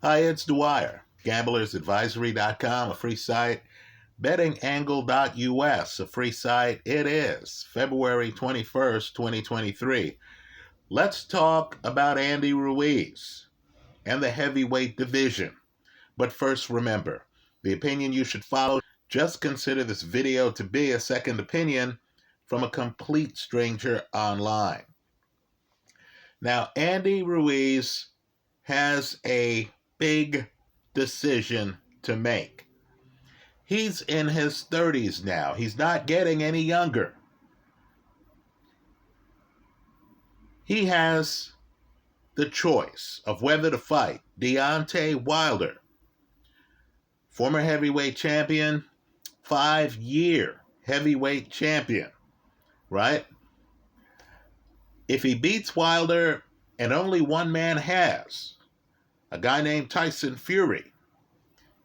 Hi, it's Dwyer. GamblersAdvisory.com, a free site. BettingAngle.us, a free site. It is February 21st, 2023. Let's talk about Andy Ruiz and the heavyweight division. But first, remember, the opinion you should follow, just consider this video to be a second opinion from a complete stranger online. Now, Andy Ruiz has a big decision to make. He's in his 30s now. He's not getting any younger. He has the choice of whether to fight Deontay Wilder, former heavyweight champion, 5-year heavyweight champion, right? If he beats Wilder, and only one man has, a guy named Tyson Fury.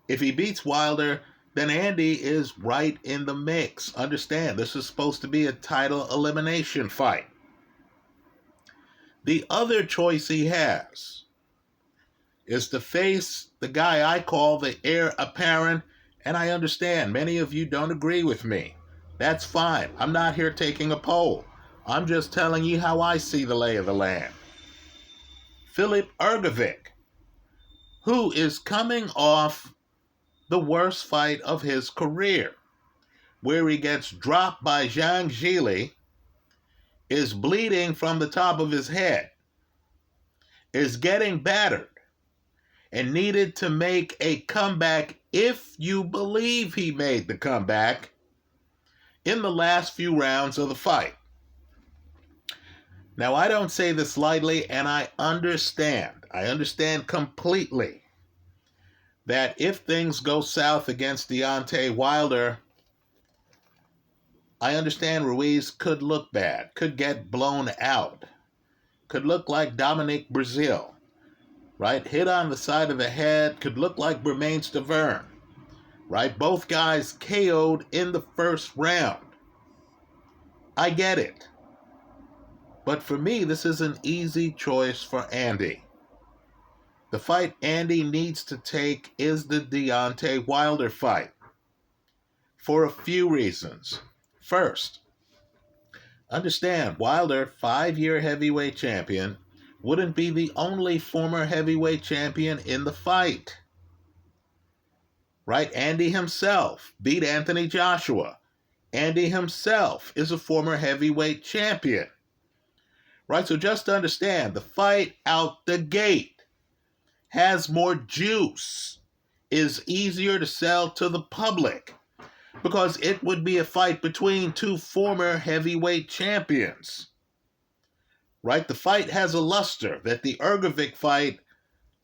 If he beats Wilder, then Andy is right in the mix. Understand, this is supposed to be a title elimination fight. The other choice he has is to face the guy I call the heir apparent, and I understand many of you don't agree with me. That's fine. I'm not here taking a poll. I'm just telling you how I see the lay of the land. Filip Hrgovic, who is coming off the worst fight of his career, where he gets dropped by Zhang Zhili, is bleeding from the top of his head, is getting battered, and needed to make a comeback, if you believe he made the comeback, in the last few rounds of the fight. Now, I don't say this lightly, and I understand completely that if things go south against Deontay Wilder, I understand Ruiz could look bad, could get blown out, could look like Dominic Brazil, right? Hit on the side of the head, could look like Bermane Stiverne, right? Both guys KO'd in the first round. I get it. But for me, this is an easy choice for Andy. The fight Andy needs to take is the Deontay Wilder fight, for a few reasons. First, understand Wilder, 5-year heavyweight champion, wouldn't be the only former heavyweight champion in the fight. Right? Andy himself beat Anthony Joshua. Andy himself is a former heavyweight champion. Right? So just understand, the fight out the gate has more juice, is easier to sell to the public, because it would be a fight between two former heavyweight champions. Right? The fight has a luster that the Hrgovic fight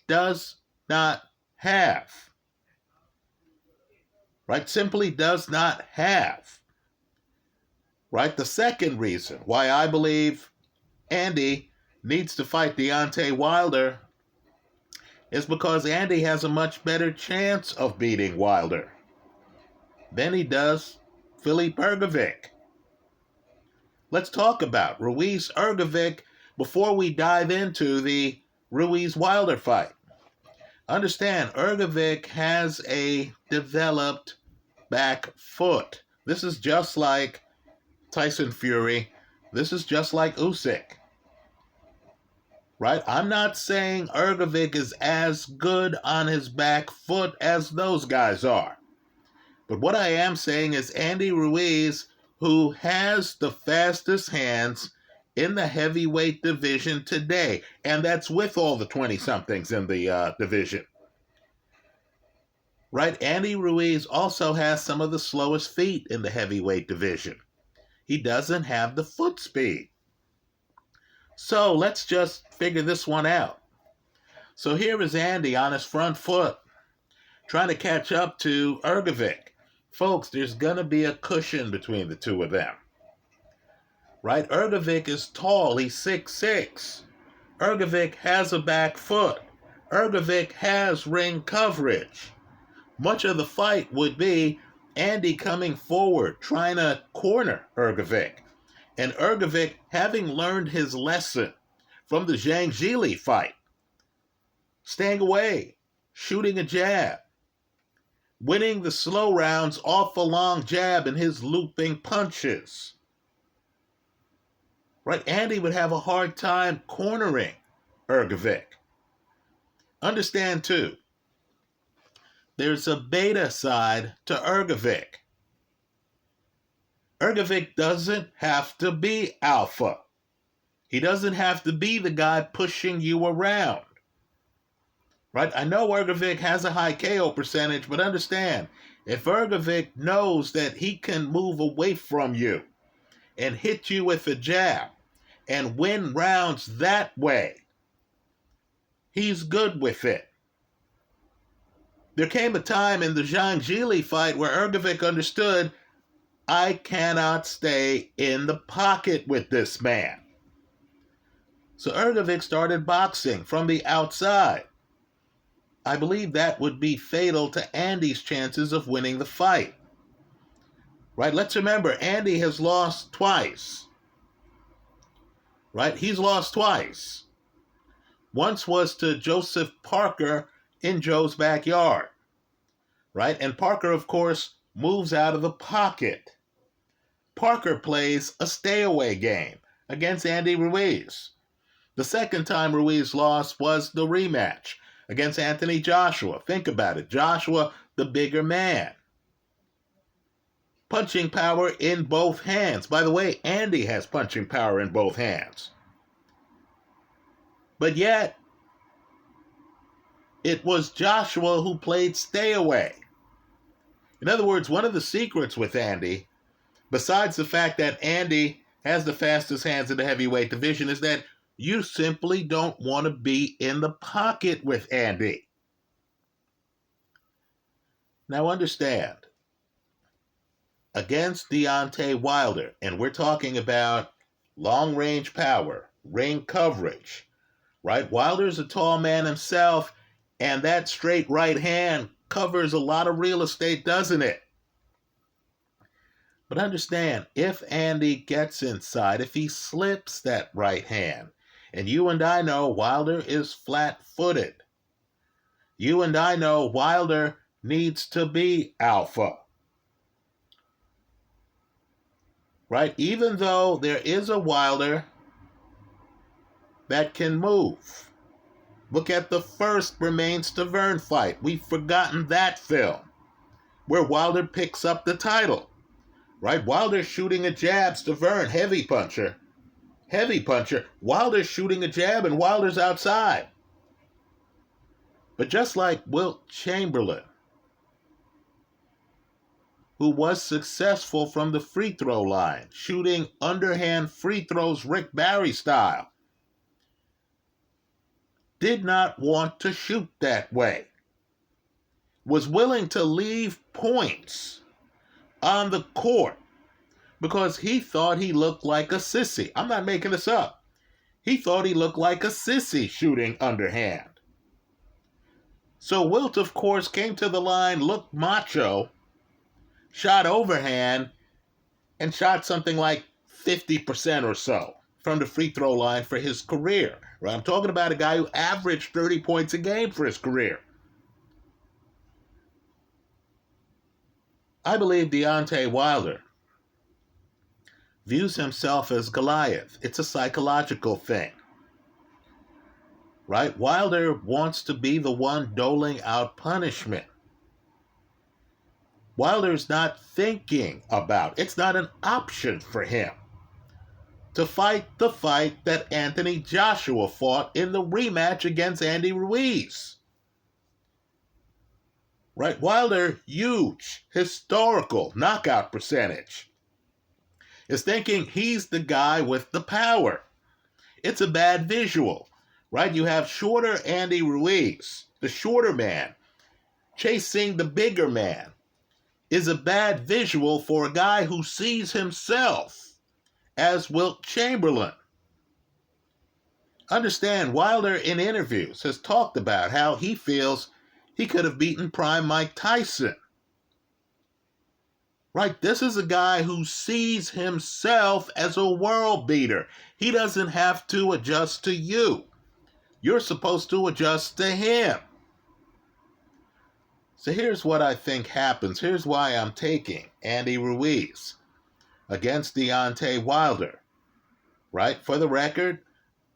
does not have. Right? Simply does not have. Right? The second reason why I believe Andy needs to fight Deontay Wilder is because Andy has a much better chance of beating Wilder than he does Filip Hrgovic. Let's talk about Ruiz Hrgovic before we dive into the Ruiz-Wilder fight. Understand, Hrgovic has a developed back foot. This is just like Tyson Fury. This is just like Usyk. Right? I'm not saying Hrgovic is as good on his back foot as those guys are. But what I am saying is Andy Ruiz, who has the fastest hands in the heavyweight division today, and that's with all the 20-somethings in the division. Right? Andy Ruiz also has some of the slowest feet in the heavyweight division. He doesn't have the foot speed. So let's just figure this one out. So here is Andy on his front foot, trying to catch up to Hrgovic. Folks, there's going to be a cushion between the two of them. Right? Hrgovic is tall. He's 6'6". Hrgovic has a back foot. Hrgovic has ring coverage. Much of the fight would be Andy coming forward, trying to corner Hrgovic. And Hrgovic, having learned his lesson from the Zhang Zhili fight, staying away, shooting a jab, winning the slow rounds off a long jab and his looping punches. Right? Andy would have a hard time cornering Hrgovic. Understand, too, there's a beta side to Hrgovic. Hrgovic doesn't have to be alpha. He doesn't have to be the guy pushing you around. Right? I know Hrgovic has a high KO percentage, but understand, if Hrgovic knows that he can move away from you and hit you with a jab and win rounds that way, he's good with it. There came a time in the Zhang Jili fight where Hrgovic understood, I cannot stay in the pocket with this man. So Hrgovic started boxing from the outside. I believe that would be fatal to Andy's chances of winning the fight. Right? Let's remember, Andy has lost twice. Right? He's lost twice. Once was to Joseph Parker in Joe's backyard. Right? And Parker, of course, moves out of the pocket. Parker plays a stay-away game against Andy Ruiz. The second time Ruiz lost was the rematch against Anthony Joshua. Think about it. Joshua, the bigger man. Punching power in both hands. By the way, Andy has punching power in both hands. But yet, it was Joshua who played stay away. In other words, one of the secrets with Andy, besides the fact that Andy has the fastest hands in the heavyweight division, is that you simply don't want to be in the pocket with Andy. Now understand, against Deontay Wilder, and we're talking about long-range power, ring coverage, right? Wilder's a tall man himself, and that straight right hand covers a lot of real estate, doesn't it? But understand, if Andy gets inside, if he slips that right hand, and you and I know Wilder is flat-footed. You and I know Wilder needs to be alpha. Right? Even though there is a Wilder that can move. Look at the first Bermane Stavern fight. We've forgotten that film, where Wilder picks up the title. Right? Wilder's shooting a jab, Stavern, heavy puncher. Wilder's shooting a jab and Wilder's outside. But just like Wilt Chamberlain, who was successful from the free throw line, shooting underhand free throws Rick Barry style, did not want to shoot that way, was willing to leave points on the court because he thought he looked like a sissy. I'm not making this up. He thought he looked like a sissy shooting underhand. So Wilt, of course, came to the line, looked macho, shot overhand, and shot something like 50% or so from the free throw line for his career. Right? I'm talking about a guy who averaged 30 points a game for his career. I believe Deontay Wilder views himself as Goliath. It's a psychological thing. Right? Wilder wants to be the one doling out punishment. Wilder's not thinking about, it's not an option for him to fight the fight that Anthony Joshua fought in the rematch against Andy Ruiz. Right? Wilder, huge, historical knockout percentage, is thinking he's the guy with the power. It's a bad visual, right? You have shorter Andy Ruiz, the shorter man, chasing the bigger man, is a bad visual for a guy who sees himself as Wilt Chamberlain. Understand, Wilder in interviews has talked about how he feels he could have beaten prime Mike Tyson. Right? This is a guy who sees himself as a world beater. He doesn't have to adjust to you. You're supposed to adjust to him. So here's what I think happens. Here's why I'm taking Andy Ruiz against Deontay Wilder. Right? For the record,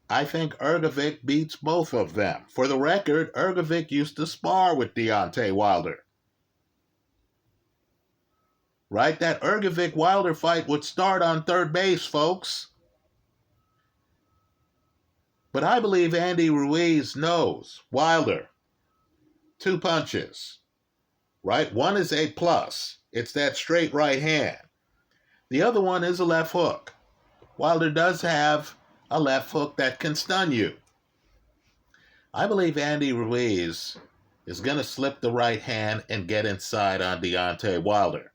I think Hrgovic beats both of them. For the record, Hrgovic used to spar with Deontay Wilder. Right? That Hrgovic-Wilder fight would start on third base, folks. But I believe Andy Ruiz knows Wilder. 2 punches. Right? One is a plus. It's that straight right hand. The other one is a left hook. Wilder does have a left hook that can stun you. I believe Andy Ruiz is going to slip the right hand and get inside on Deontay Wilder.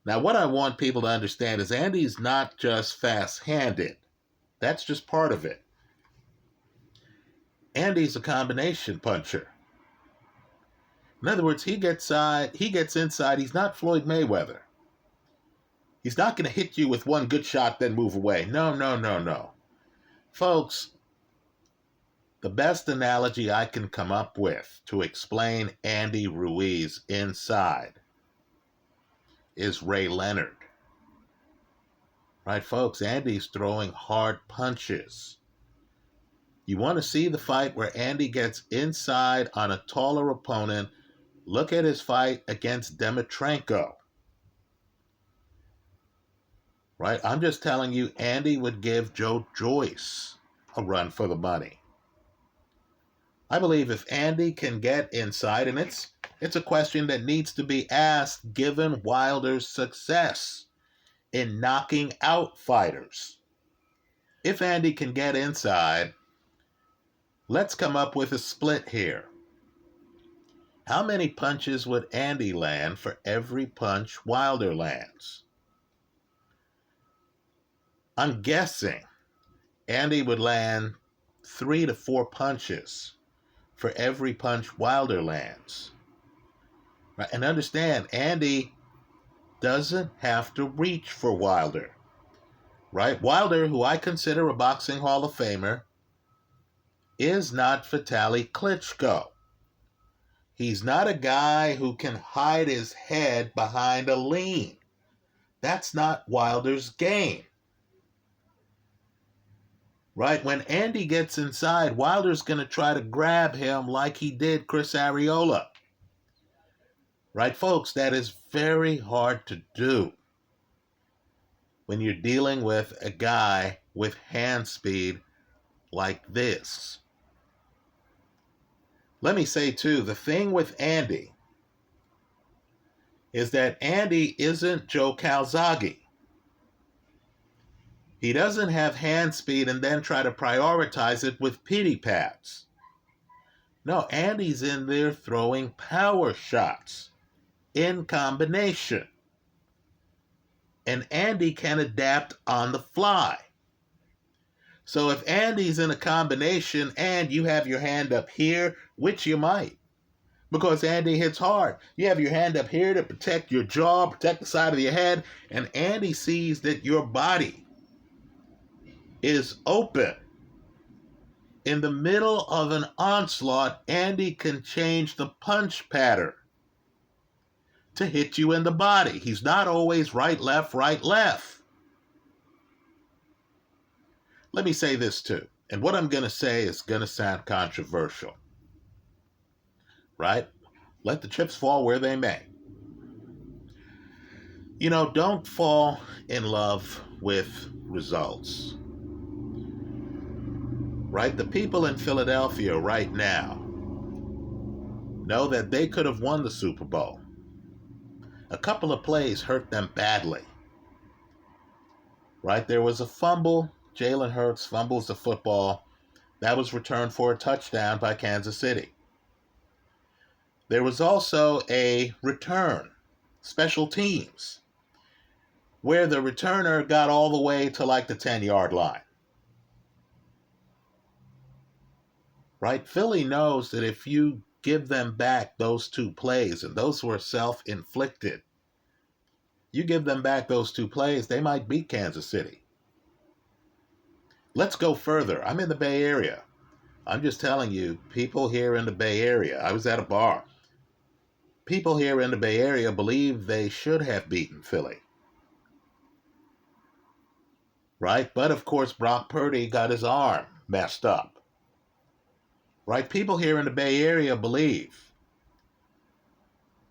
Now, what I want people to understand is Andy's not just fast-handed. That's just part of it. Andy's a combination puncher. In other words, he gets inside. He's not Floyd Mayweather. He's not going to hit you with one good shot, then move away. No. Folks, the best analogy I can come up with to explain Andy Ruiz inside is Ray Leonard. Right, folks? Andy's throwing hard punches. You want to see the fight where Andy gets inside on a taller opponent? Look at his fight against Dimitrenko. Right? I'm just telling you, Andy would give Joe Joyce a run for the money. I believe if Andy can get inside, and it's a question that needs to be asked given Wilder's success in knocking out fighters. If Andy can get inside, let's come up with a split here. How many punches would Andy land for every punch Wilder lands? I'm guessing Andy would land 3 to 4 punches for every punch Wilder lands. Right? And understand, Andy doesn't have to reach for Wilder. Right? Wilder, who I consider a boxing Hall of Famer, is not Vitaly Klitschko. He's not a guy who can hide his head behind a lean. That's not Wilder's game. Right? When Andy gets inside, Wilder's going to try to grab him like he did Chris Arreola. Right, folks? That is very hard to do when you're dealing with a guy with hand speed like this. Let me say, too, the thing with Andy is that Andy isn't Joe Calzaghe. He doesn't have hand speed and then try to prioritize it with pity pads. No, Andy's in there throwing power shots in combination. And Andy can adapt on the fly. So if Andy's in a combination and you have your hand up here, which you might, because Andy hits hard, you have your hand up here to protect your jaw, protect the side of your head, and Andy sees that your body is open. In the middle of an onslaught, Andy can change the punch pattern to hit you in the body. He's not always right, left, right, left. Let me say this too, and what I'm going to say is going to sound controversial. Right? Let the chips fall where they may. You know, don't fall in love with results. Right? The people in Philadelphia right now know that they could have won the Super Bowl. A couple of plays hurt them badly. Right? There was a fumble. Jalen Hurts fumbles the football. That was returned for a touchdown by Kansas City. There was also a return, special teams, where the returner got all the way to like the 10-yard line. Right? Philly knows that if you give them back those 2 plays, and those were self-inflicted, you give them back those 2 plays, they might beat Kansas City. Let's go further. I'm in the Bay Area. I'm just telling you, people here in the Bay Area, I was at a bar. people here in the Bay Area believe they should have beaten Philly. Right? But of course, Brock Purdy got his arm messed up. Right? People here in the Bay Area believe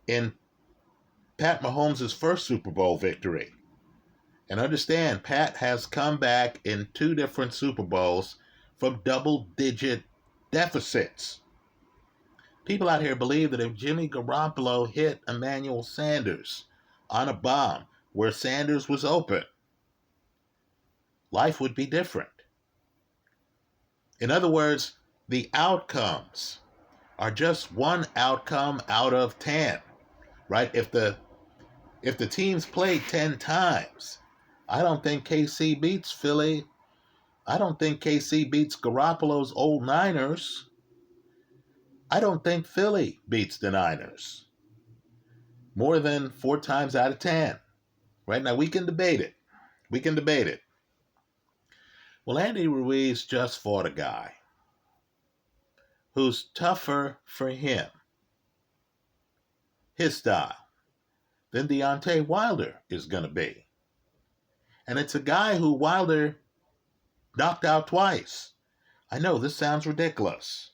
in Pat Mahomes' first Super Bowl victory. And understand, Pat has come back in 2 different Super Bowls from double-digit deficits. People out here believe that if Jimmy Garoppolo hit Emmanuel Sanders on a bomb where Sanders was open, life would be different. In other words, the outcomes are just one outcome out of 10, right? If the teams played 10 times, I don't think KC beats Philly. I don't think KC beats Garoppolo's old Niners. I don't think Philly beats the Niners more than 4 times out of 10. Right now, we can debate it. Well, Andy Ruiz just fought a guy who's tougher for him, his style, than Deontay Wilder is going to be. And it's a guy who Wilder knocked out twice. I know this sounds ridiculous.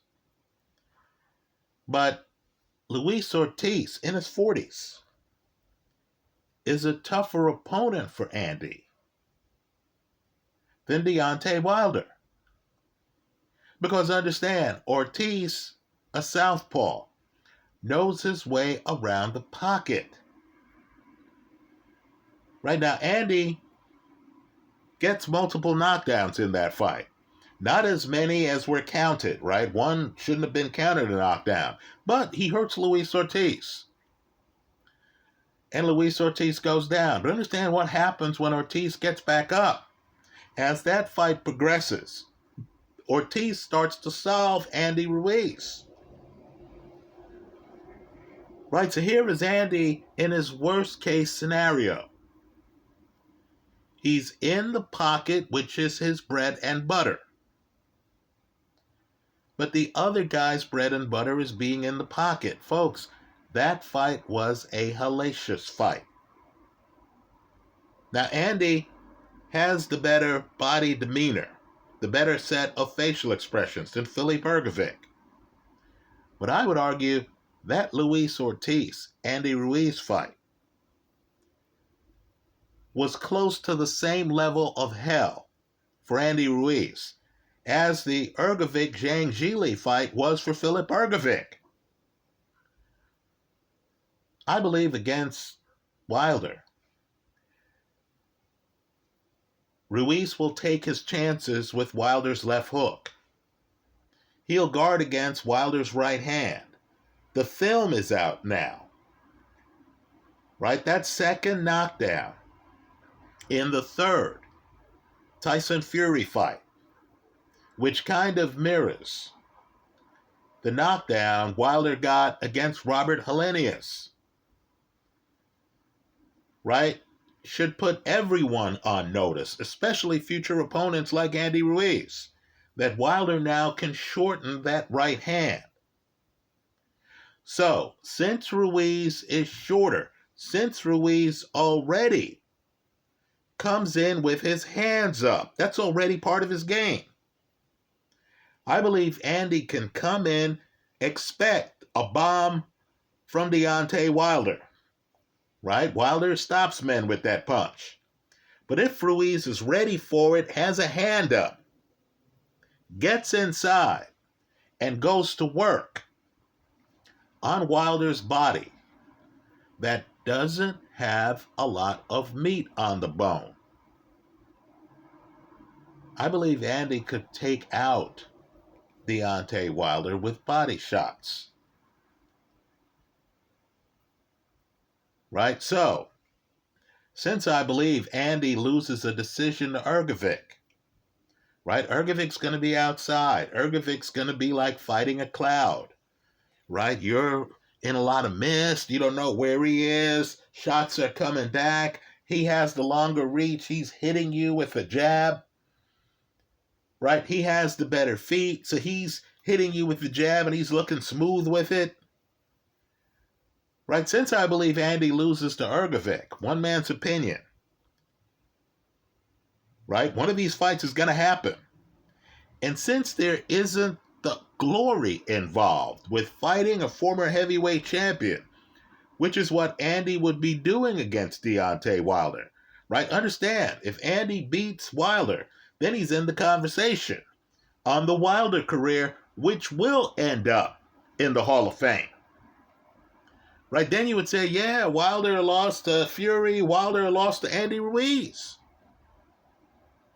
But Luis Ortiz, in his 40s, is a tougher opponent for Andy than Deontay Wilder. Because understand, Ortiz, a southpaw, knows his way around the pocket. Right now, Andy gets multiple knockdowns in that fight. Not as many as were counted, right? One shouldn't have been counted a knockdown. But he hurts Luis Ortiz. And Luis Ortiz goes down. But understand what happens when Ortiz gets back up. As that fight progresses, Ortiz starts to solve Andy Ruiz. Right, so here is Andy in his worst case scenario. He's in the pocket, which is his bread and butter. But the other guy's bread and butter is being in the pocket. Folks, that fight was a hellacious fight. Now, Andy has the better body demeanor, the better set of facial expressions than Filip Hrgovic. But I would argue that Luis Ortiz, Andy Ruiz fight was close to the same level of hell for Andy Ruiz as the Hrgovic-Zhang Zhili fight was for Filip Hrgovic. I believe against Wilder, Ruiz will take his chances with Wilder's left hook. He'll guard against Wilder's right hand. The film is out now. Right? That second knockdown in the third Tyson Fury fight, which kind of mirrors the knockdown Wilder got against Robert Helenius. Right? Should put everyone on notice, especially future opponents like Andy Ruiz, that Wilder now can shorten that right hand. So, since Ruiz is shorter, since Ruiz already comes in with his hands up, that's already part of his game, I believe Andy can come in, expect a bomb from Deontay Wilder. Right? Wilder stops men with that punch. But if Ruiz is ready for it, has a hand up, gets inside, and goes to work on Wilder's body that doesn't have a lot of meat on the bone, I believe Andy could take out Deontay Wilder with body shots. Right? So, since I believe Andy loses a decision to Hrgovic, right? Hrgovic's going to be outside. Hrgovic's going to be like fighting a cloud, right? You're in a lot of mist. You don't know where he is. Shots are coming back. He has the longer reach. He's hitting you with a jab, right? He has the better feet, so he's hitting you with the jab and he's looking smooth with it. Right? Since I believe Andy loses to Hrgovic, one man's opinion, right? One of these fights is going to happen. And since there isn't the glory involved with fighting a former heavyweight champion, which is what Andy would be doing against Deontay Wilder, right? Understand, if Andy beats Wilder, then he's in the conversation on the Wilder career, which will end up in the Hall of Fame. Right? Then you would say, yeah, Wilder lost to Fury, Wilder lost to Andy Ruiz.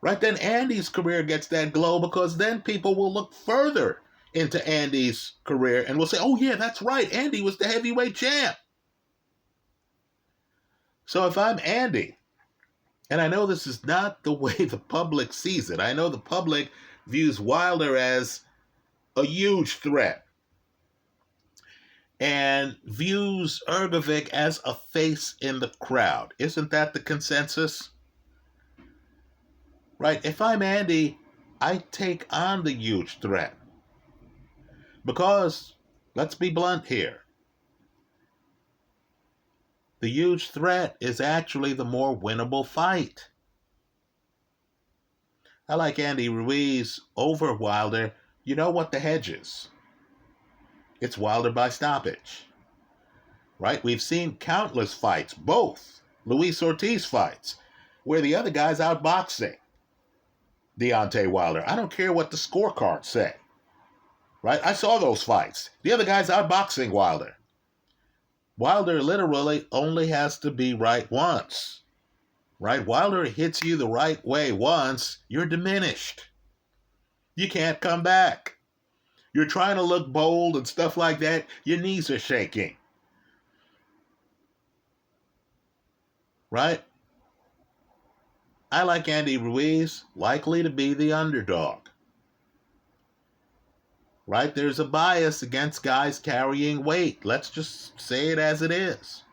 Right? Then Andy's career gets that glow because then people will look further into Andy's career and will say, oh yeah, that's right, Andy was the heavyweight champ. So if I'm Andy, and I know this is not the way the public sees it, I know the public views Wilder as a huge threat and views Hrgovic as a face in the crowd. Isn't that the consensus? Right? If I'm Andy, I take on the huge threat. Because, let's be blunt here, the huge threat is actually the more winnable fight. I like Andy Ruiz over Wilder. You know what the hedge is? It's Wilder by stoppage. Right? We've seen countless fights, both Luis Ortiz fights, where the other guy's outboxing Deontay Wilder. I don't care what the scorecards say. Right? I saw those fights. The other guy's outboxing Wilder. Wilder literally only has to be right once. Right? Wilder hits you the right way once, you're diminished. You can't come back. You're trying to look bold and stuff like that. Your knees are shaking. Right? I like Andy Ruiz, likely to be the underdog. Right? There's a bias against guys carrying weight. Let's just say it as it is.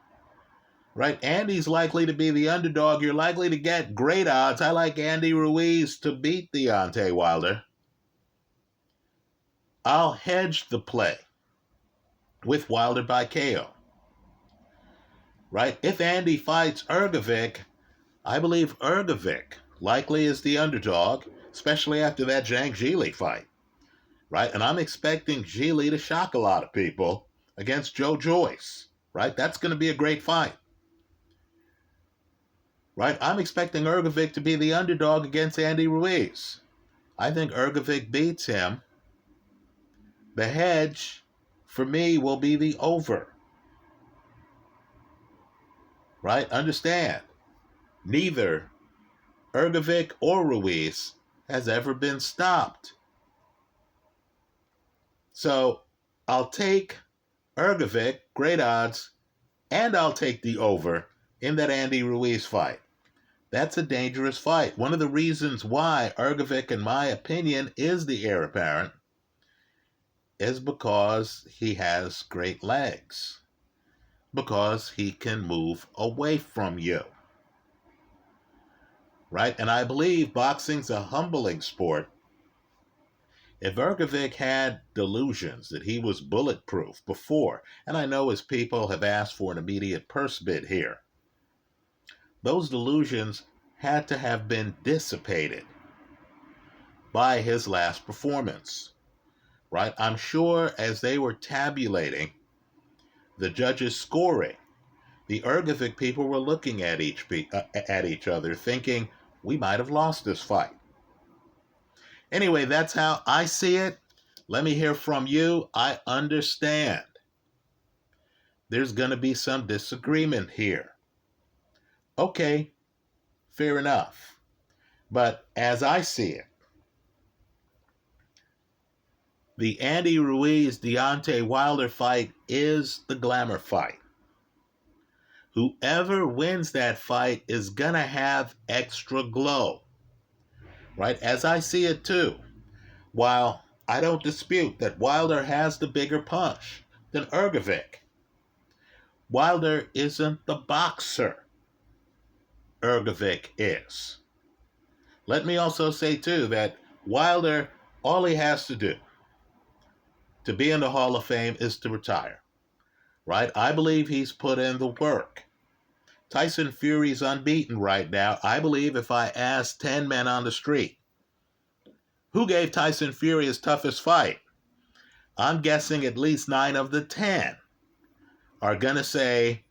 Right? Andy's likely to be the underdog. You're likely to get great odds. I like Andy Ruiz to beat Deontay Wilder. I'll hedge the play with Wilder by KO. Right? If Andy fights Hrgovic, I believe Hrgovic likely is the underdog, especially after that Zhang Zhili fight. Right? And I'm expecting Zhili to shock a lot of people against Joe Joyce. Right? That's going to be a great fight. Right? I'm expecting Hrgovic to be the underdog against Andy Ruiz. I think Hrgovic beats him. The hedge, for me, will be the over. Right? Understand, neither Hrgovic or Ruiz has ever been stopped. So I'll take Hrgovic, great odds, and I'll take the over in that Andy Ruiz fight. That's a dangerous fight. One of the reasons why Hrgovic, in my opinion, is the heir apparent is because he has great legs. Because he can move away from you. Right? And I believe boxing's a humbling sport. If Hrgovic had delusions that he was bulletproof before, and I know his people have asked for an immediate purse bid here, those delusions had to have been dissipated by his last performance. Right? I'm sure as they were tabulating the judges' scoring, the Hrgovic people were looking at each other thinking, we might have lost this fight. Anyway, that's how I see it. Let me hear from you. I understand there's going to be some disagreement here. Okay, fair enough. But as I see it, the Andy Ruiz-Deontay Wilder fight is the glamour fight. Whoever wins that fight is going to have extra glow. Right? As I see it too, while I don't dispute that Wilder has the bigger punch than Hrgovic, Wilder isn't the boxer Hrgovic is. Let me also say too that Wilder, all he has to do to be in the Hall of Fame is to retire. right? I believe he's put in the work. Tyson Fury's unbeaten right now. I believe if I asked 10 men on the street, who gave Tyson Fury his toughest fight? I'm guessing at least 9 of the 10 are going to say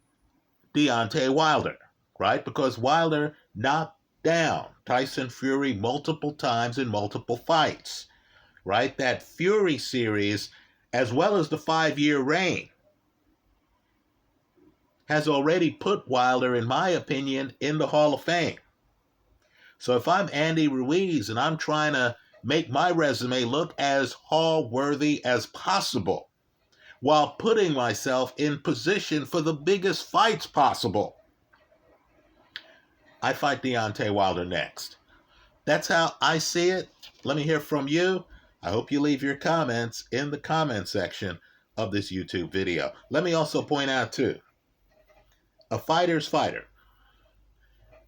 Deontay Wilder, right? Because Wilder knocked down Tyson Fury multiple times in multiple fights, right? That Fury series, as well as the 5-year reign, has already put Wilder, in my opinion, in the Hall of Fame. So if I'm Andy Ruiz and I'm trying to make my resume look as Hall-worthy as possible while putting myself in position for the biggest fights possible, I fight Deontay Wilder next. That's how I see it. Let me hear from you. I hope you leave your comments in the comment section of this YouTube video. Let me also point out, too, a fighter's fighter,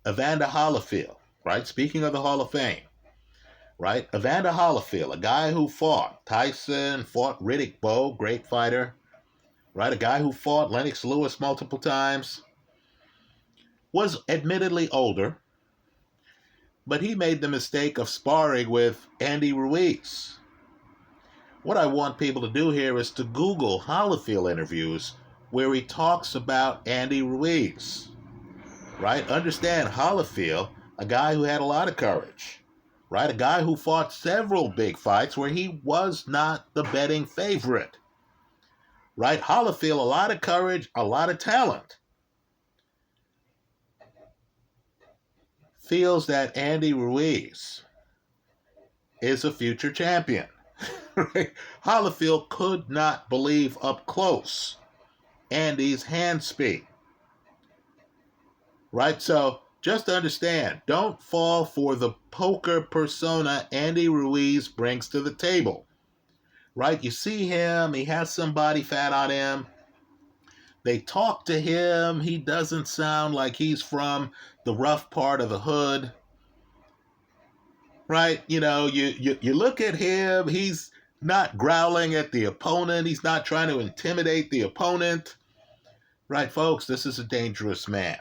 Evander Holyfield, right? Speaking of the Hall of Fame, right? Evander Holyfield, a guy who fought Tyson, fought Riddick Bowe, great fighter, right? A guy who fought Lennox Lewis multiple times, was admittedly older, but he made the mistake of sparring with Andy Ruiz. What I want people to do here is to Google Holyfield interviews where he talks about Andy Ruiz, right? Understand Holyfield, a guy who had a lot of courage, right? A guy who fought several big fights where he was not the betting favorite, right? Holyfield, a lot of courage, a lot of talent. Feels that Andy Ruiz is a future champion. Right? Holyfield could not believe up close Andy's hand speed. Right? So just understand, don't fall for the poker persona Andy Ruiz brings to the table. Right? You see him, he has some body fat on him. They talk to him, he doesn't sound like he's from the rough part of the hood. Right? You know, you look at him, he's not growling at the opponent. He's not trying to intimidate the opponent. Right, folks? This is a dangerous man.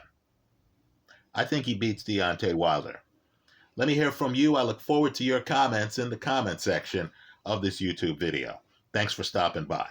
I think he beats Deontay Wilder. Let me hear from you. I look forward to your comments in the comment section of this YouTube video. Thanks for stopping by.